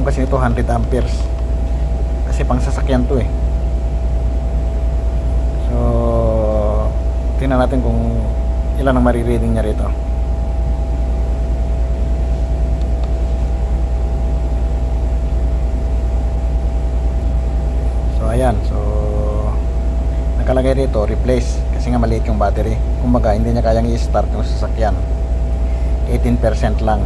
minimum kasi ito 100 amperes kasi pang sasakyan to eh. So tingnan natin kung ilan ang marireading niya rito. So ayan, so nakalagay rito replace kasi nga maliit yung battery, kumbaga hindi niya kayang i-start yung sasakyan. 18% lang.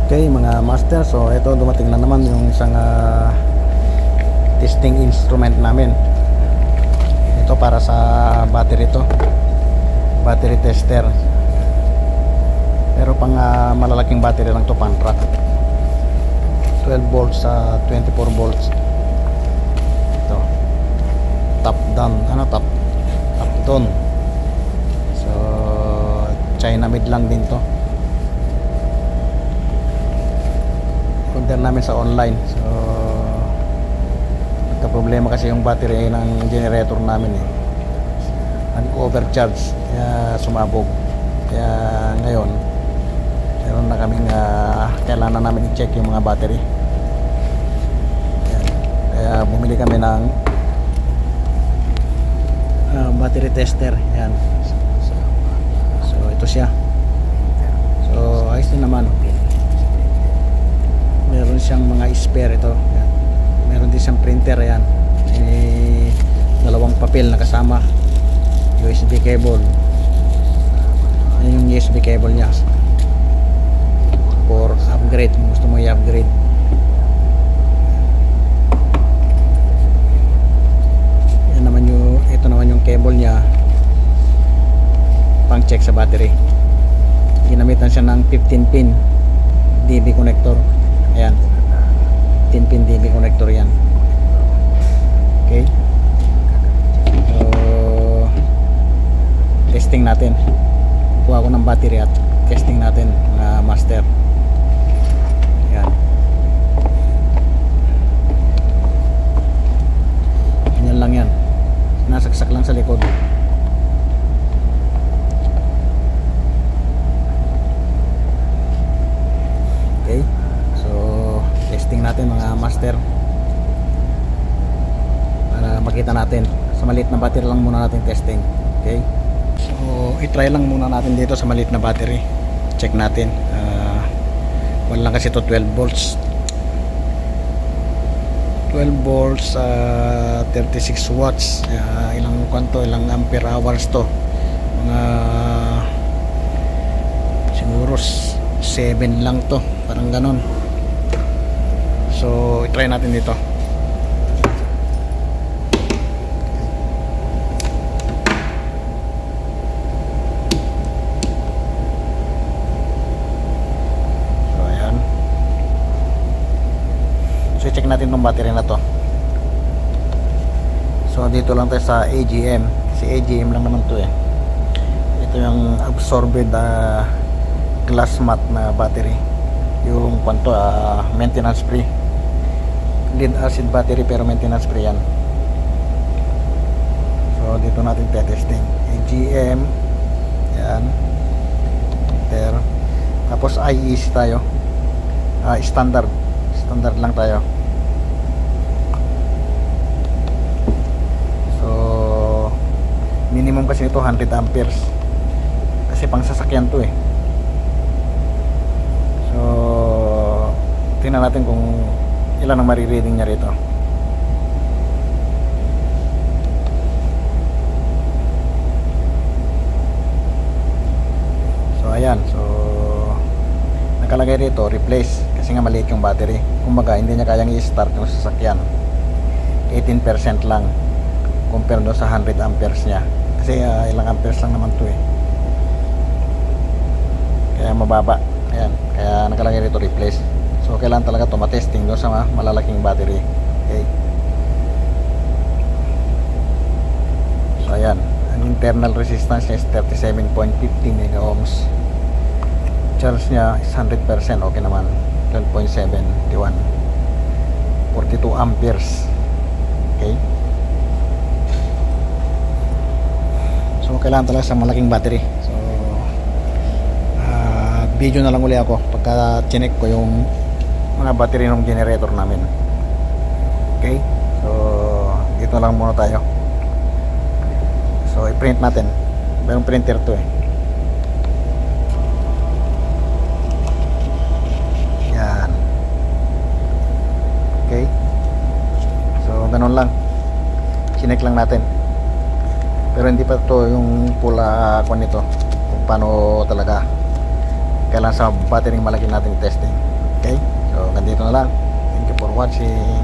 Okay mga master, so ito dumating na naman yung isang testing instrument namin. Ito para sa battery, to battery tester, pero pang malalaking battery lang to, pang truck. 12 volts sa 24 volts. Ito top down, top down. So China made lang din to, order namin sa online. So nagka-problema kasi yung battery ng generator namin eh, nag-overcharge kaya sumabog. Kaya ngayon meron na kaming kailangan namin i-check yung mga battery. Ayan. Kaya bumili kami ng battery tester. Ayan. So ito siya. So ayos din naman. Meron siyang mga spare ito. Ayan. Meron din siyang printer. Ayan. May dalawang papel na kasama. USB cable. Ayan yung USB cable niya for upgrade kung gusto mo i-upgrade. Yan naman yung, ito naman yung cable niya pang check sa battery. Ginamitan siya ng 15 pin DB connector. Ayan, 15 pin DB connector yan. Okay, so testing natin. Kuha ko ng battery at testing natin na master. Yan. Ganyan lang yan. Nasaksak lang sa likod. Okay. So testing natin mga master, para makita natin. Sa maliit na battery lang muna natin testing. Okay. So i-try lang muna natin dito sa maliit na battery. Check natin. Wala lang kasi ito 12 volts. 12 volts 36 watts. Ilang kwanto, ilang ampere hours to? Mga siguro 7 lang to, parang ganon. So i-try natin dito. Check natin tong battery na to. So dito lang tayo sa AGM, kasi AGM lang naman to eh. Ito yung absorbed glass mat na battery, yung kwanto maintenance free, lead acid battery pero maintenance free yan. So dito natin testing AGM. Yan, enter. Tapos IEC tayo, standard lang tayo. Minimum kasi ito 100 amperes kasi pang sasakyan to eh. So tingnan natin kung ilan ang marireading niya rito. So ayan, so nakalagay rito replace kasi nga maliit yung battery, kumbaga hindi niya kayang i-start yung sasakyan. 18% lang compare do sa 100 amperes niya. Kasi ilang amperes lang naman to eh, kaya mababa. Ayan, kaya nakalagay rito replace. So kailangan talaga to matesting doon sa malalaking battery. Okay. So ayan, ang internal resistance niya is 37.50 mega ohms. Charge niya is 100%, okay naman. 12.71 42 amperes. Okay. So kailangan talaga sa malaking battery. So video na lang uli ako pagka chinek ko yung mga battery ng generator namin. Okay. So dito lang muna tayo. So i-print natin. Merong printer to eh. Yan. Okay. So ganun lang. Chinek lang natin. Pero hindi pa to yung pula ko nito kung paano talaga kailangan sa battery malaki nating testing. Okay, so ganito na lang. Thank you for watching.